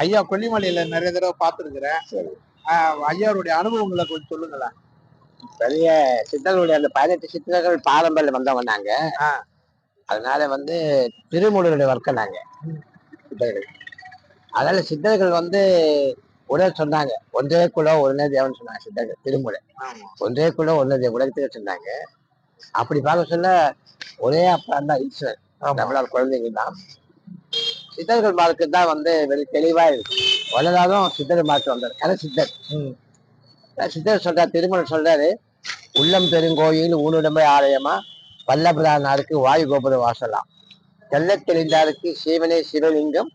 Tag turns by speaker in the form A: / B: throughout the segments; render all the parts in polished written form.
A: ஐயா கொல்லிமலையில நிறைய தடவை பார்த்துருக்கிறேன். ஐயாவுடைய அனுபவங்களை கொஞ்சம் சொல்லுங்களேன்.
B: பெரிய சித்தர்களுடைய அந்த 18 சித்தர்கள் பாரம்பரியம் வந்தவங்க நாங்க. அதனால திருமூலருடைய வர்க்கம் நாங்க சித்தர்கள். அதனால சித்தர்கள் உடனே சொன்னாங்க, ஒன்றே குலம் ஒன்னே தேவன் சொன்னாங்க சித்தர்கள். திருமூலர் ஒன்றே குலம் ஒன்னே தேவன் உலகத்துக்கு சொன்னாங்க. அப்படி பார்க்க சொல்ல ஒரே அப்பா தான் ஈஸ்வரன். நம்மளால் குழந்தைங்க தான். சித்தர்கள் மார்க்கு தான் வெறும் தெளிவா இருக்கு. வளராதும் சித்தர்கள் மார்க்கு வந்தார். கதை சித்தர் சித்தர் சொல்றாரு, திருமணம் சொல்றாரு, உள்ளம் பெருங்கோயில் ஊனுடம்பை ஆலயமா, பல்லபிரானாருக்கு வாயு கோபுர வாசலாம், தெல்ல தெளிந்தாருக்கு சிவனே சிவலிங்கம்,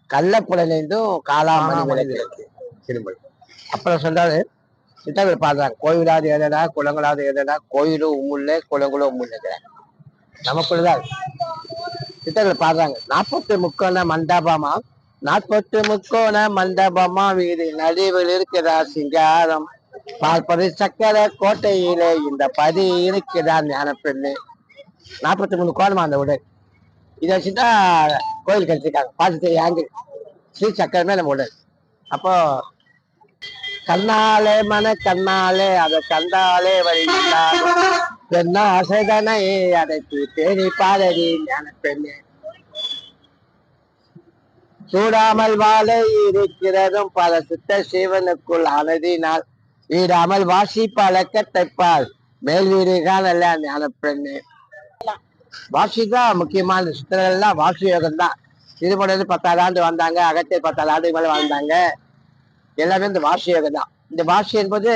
B: கள்ளப்புலனைந்தும் காலாமணி விளக்கு திருமணம். அப்புறம் சொல்றாரு, சித்தர்கள் பாடுறாங்க, கோயிலாது ஏதடா குளங்களாது ஏதடா, கோயிலும் உம்முள்ள குளங்களும் உம்முள்ள நமக்குள்ளதான் சித்தர்கள் பாடுறாங்க. 40 முக்கோண மண்டபமா, 40 முக்கோண மண்டபமா, வீடு நடுவில் இருக்கிறதா சிங்காரம், பார்ப்பது சக்கர கோட்டையிலே இந்த பதி இருக்கிறார் ஞான பெண்ணு. 43 கோணமா அந்த உடல். இதை வச்சுதான் கோயில் கட்டிருக்காங்க. பார்த்து ஆங்கிள் ஸ்ரீ சக்கரமே நம்ம உடல். அப்போ கண்ணாலே மன கண்ணாலே அதை கண்டாலே வழிந்தாலே பெண்ணா அசைதனை அதைக்கு தேடி பாதடி ஞான பெண்ணு. சூடாமல் வாழை இருக்கிறதும் பல சித்த சிவனுக்குள் ஆனதினால் வீடாமல் வாசி பழக்கத்தைப்பால் மேல் வீடுகான் அல்ல ஞான பெண்ணு. வாசி தான் முக்கியமான சித்தர்கள்லாம். வாசி யோகம் தான். திருமணம் 10 ஆண்டு வந்தாங்க, அகத்தியர் 10 ஆண்டுக்கு மேல வாழ்ந்தாங்க. எல்லாமே இந்த வாசி யோகம் தான். இந்த வாசி என்பது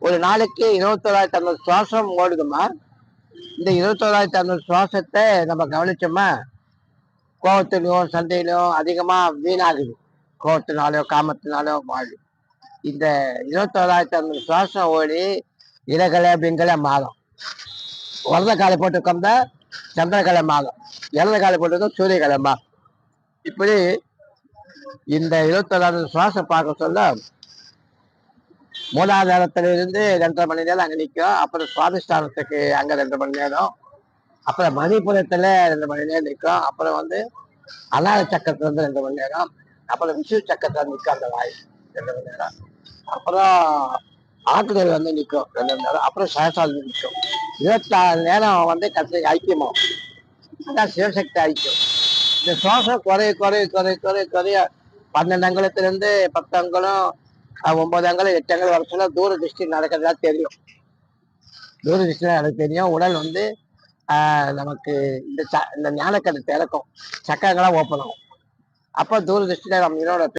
B: ஒரு நாளைக்கு 21,500 சுவாசம் ஓடுதுமா. இந்த 21,500 சுவாசத்தை நம்ம கவனிச்சோமா, கோபத்திலும் சண்டையிலும் அதிகமா வீணாகுது. கோபத்தினாலோ காமத்தினாலோ வாழும். இந்த 21,500 சுவாசம் ஓடி இலகலை பிங்கலை மாதம். வலத காலை போட்டு உட்கார்ந்தா சந்திரகலை மாதம், இடது காலை போட்டு சூரியகலை மாதம். இப்படி இந்த 21,000 சுவாசம் பார்க்க சொல்ல மூலாதாரத்திலிருந்து 2.5 மணி நேரம் அங்க நிற்கும். அப்புறம் சுவாதிஷ்டானத்துக்கு அங்க 2 மணி நேரம், அப்புறம் மணிபுரத்துல 2 மணி நேரம் நிற்கும். அப்புறம் அநாத சக்கரத்துல 2 மணி நேரம், அப்புறம் விசு சக்கரத்துல நிற்கும் அந்த வாய் 2 மணி நேரம், அப்புறம் ஆக்குதல் நிற்கும் 2 மணி நேரம், அப்புறம் சகசால் நிற்கும். 24 நேரம் கத்திரிக்கு ஐக்கியமாகும். அதான் சிவசக்தி ஐக்கியம். இந்த சுவாசம் குறைய குறைய குறைய குறைய குறைய 12 அங்குலத்திலிருந்து 10 அங்குலம் 9 அங்குலம் 8 அங்குலம் வர தூர திருஷ்டி நடக்கிறதா தெரியும். தூர திருஷ்டில எனக்கு தெரியும். உடல் நமக்கு இந்த ஞானக்கடை திறக்கும், சக்கரங்களாம் ஓப்பன் ஆகும். அப்போ தூர திருஷ்டியில நம்ம இதோட